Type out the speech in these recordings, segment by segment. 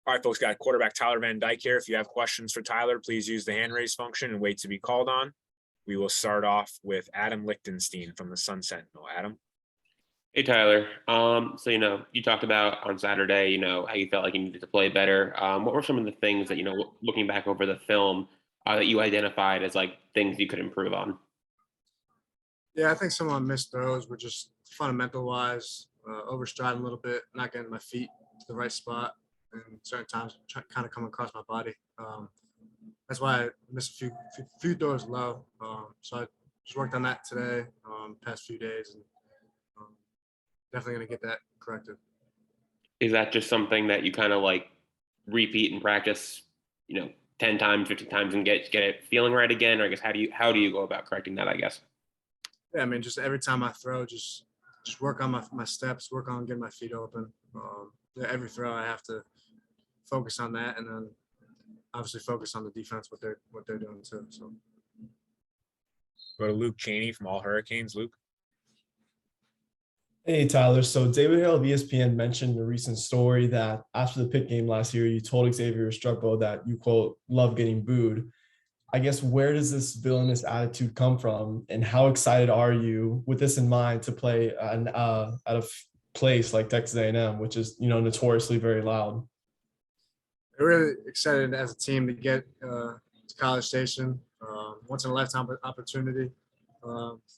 All right, folks, got quarterback Tyler Van Dyke here. If you have questions for Tyler, please use the hand raise function and wait to be called on. We will start off with Adam Lichtenstein from the Sun Sentinel. Adam. Hey, Tyler. So, you talked about on Saturday, how you felt like you needed to play better. What were some of the things that, looking back over the film, that you identified as like things you could improve on? Yeah, I think some of my missed throws were just fundamental wise, overstriding a little bit, not getting my feet to the right spot, and certain times kind of coming across my body. That's why I missed a few throws low. So I just worked on that today, past few days, and definitely going to get that corrected. Is that just something that you kind of like repeat and practice, 10 times, 50 times and get it feeling right again? Or I guess how do you go about correcting that, I guess? Yeah, I mean, just every time I throw, just work on my steps, work on getting my feet open. Every throw I have to focus on that, and then obviously focus on the defense, what they're doing too. So go to Luke Cheney from All Hurricanes. Luke. Hey, Tyler. So David Hale of ESPN mentioned in a recent story that after the Pitt game last year, you told Xavier Restrepo that you, quote, love getting booed. I guess, where does this villainous attitude come from, and how excited are you with this in mind to play at a place like Texas A&M, which is, notoriously very loud? We're really excited as a team to get to College Station. Once in a lifetime opportunity.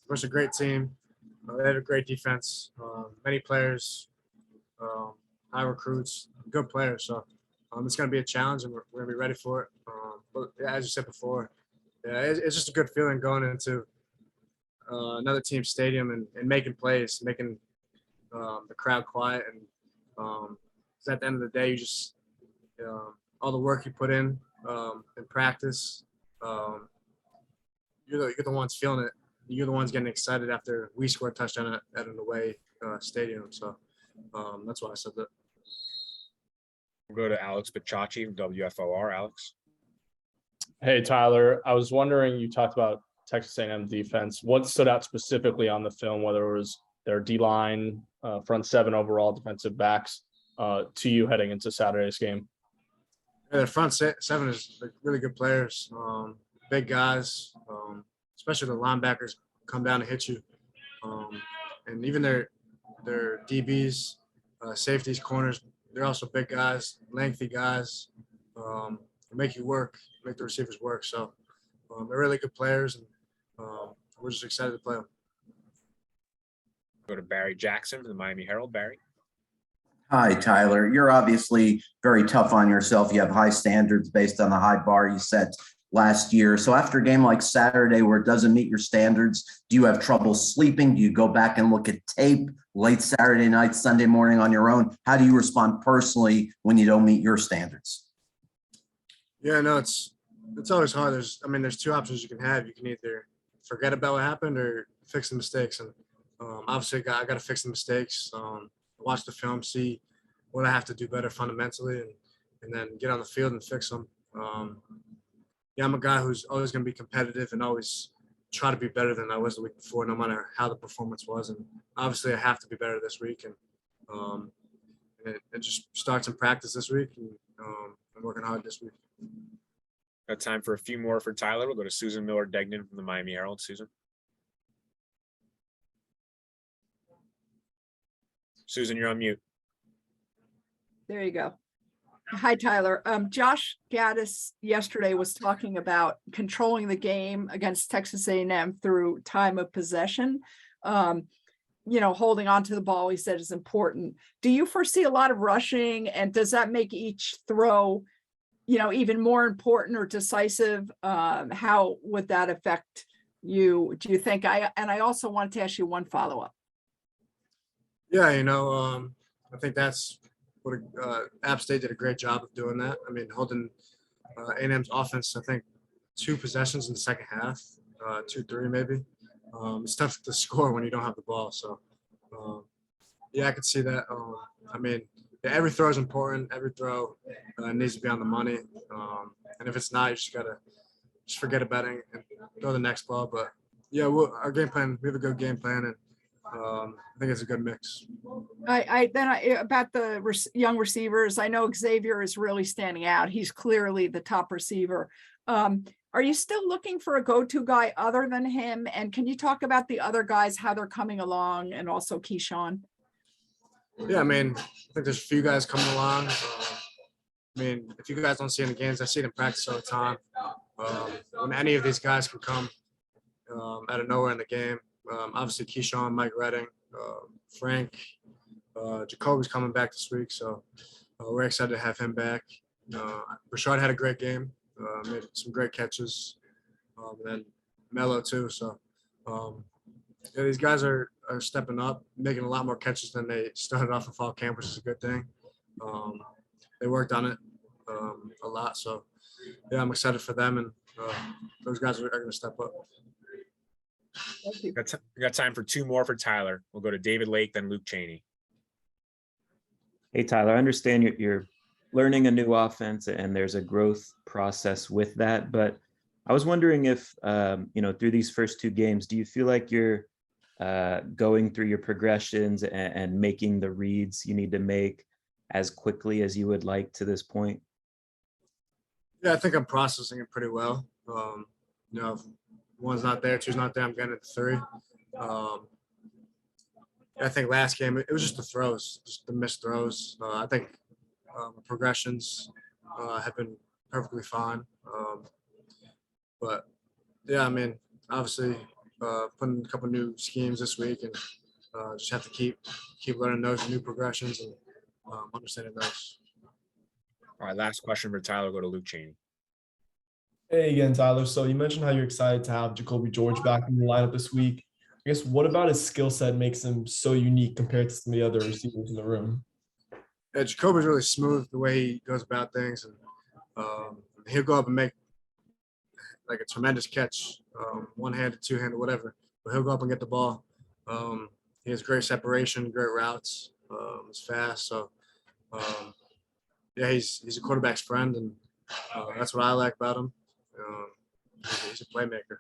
Versus a great team. They have a great defense, many players, high recruits, good players. So it's going to be a challenge, and we're going to be ready for it. But yeah, as you said before, it's just a good feeling going into another team's stadium and making plays, making the crowd quiet. And 'cause at the end of the day, you just all the work you put in practice, you're the ones feeling it. You're the ones getting excited after we score a touchdown at an away stadium. So that's why I said that. We'll go to Alex Bacciacci from WFOR. Alex. Hey, Tyler. I was wondering, you talked about Texas A&M defense. What stood out specifically on the film, whether it was their D-line, front seven overall defensive backs, to you heading into Saturday's game? Yeah, the front seven is really good players, big guys, especially the linebackers come down to hit you. And even their DBs, safeties, corners, they're also big guys, lengthy guys, make you work, make the receivers work. So they're really good players, and we're just excited to play them. Go to Barry Jackson from the Miami Herald. Barry. Hi, Tyler. You're obviously very tough on yourself. You have high standards based on the high bar you set last year. So after a game like Saturday where it doesn't meet your standards, do you have trouble sleeping? Do you go back and look at tape late Saturday night, Sunday morning on your own? How do you respond personally when you don't meet your standards? Yeah, no, it's always hard. There's two options you can have. You can either forget about what happened or fix the mistakes. And obviously I got to fix the mistakes. Watch the film, see what I have to do better fundamentally, and then get on the field and fix them. Yeah, I'm a guy who's always going to be competitive and always try to be better than I was the week before, no matter how the performance was. And obviously I have to be better this week, and it just starts in practice this week, and I'm working hard this week. Got time for a few more for Tyler. We'll go to Susan Miller-Degnan from the Miami Herald. Susan, you're on mute. There you go. Hi, Tyler. Josh Gaddis yesterday was talking about controlling the game against Texas A&M through time of possession. Holding on to the ball, he said, is important. Do you foresee a lot of rushing, and does that make each throw, even more important or decisive? How would that affect you, do you think? I also wanted to ask you one follow-up. Yeah, I think that's what App State did a great job of doing that. I mean, holding A&M's offense, I think, 2 possessions in the second half, 2-3 maybe. It's tough to score when you don't have the ball. So, yeah, I could see that. Every throw is important. Every throw needs to be on the money. And if it's not, you just got to forget about it and throw the next ball. But, yeah, our game plan, we have a good game plan. And I think it's a good mix. About the young receivers, I know Xavier is really standing out. He's clearly the top receiver. Are you still looking for a go-to guy other than him? And can you talk about the other guys, how they're coming along, and also Keyshawn? Yeah, I mean, I think there's a few guys coming along. I mean, if you guys don't see in the games, I see them practice all the time. When any of these guys can come out of nowhere in the game, obviously Keyshawn, Mike Redding, Frank, Jacoby's coming back this week, so we're excited to have him back. Rashard had a great game, made some great catches, and then Mello too. So yeah, these guys are stepping up, making a lot more catches than they started off in fall camp, which is a good thing. They worked on it a lot, so yeah, I'm excited for them, and those guys are going to step up. We got time for two more for Tyler. We'll go to David Lake, then Luke Cheney. Hey, Tyler, I understand you're learning a new offense and there's a growth process with that, but I was wondering if, through these first two games, do you feel like you're going through your progressions and making the reads you need to make as quickly as you would like to this point? Yeah, I think I'm processing it pretty well. If one's not there, two's not there, I'm getting it to three. I think last game, it was just the throws, just the missed throws. I think the progressions have been perfectly fine. But yeah, I mean, obviously putting a couple new schemes this week, and just have to keep learning those new progressions and understanding those. All right, last question for Tyler. Go to Luke Cheney. Hey again, Tyler. So you mentioned how you're excited to have Jacoby George back in the lineup this week. I guess what about his skill set makes him so unique compared to some of the other receivers in the room? Yeah, Jacoby's really smooth the way he goes about things, and he'll go up and make like a tremendous catch, one-handed, two-handed, whatever. But he'll go up and get the ball. He has great separation, great routes. He's fast, so yeah, he's a quarterback's friend, and that's what I like about him. He's a playmaker.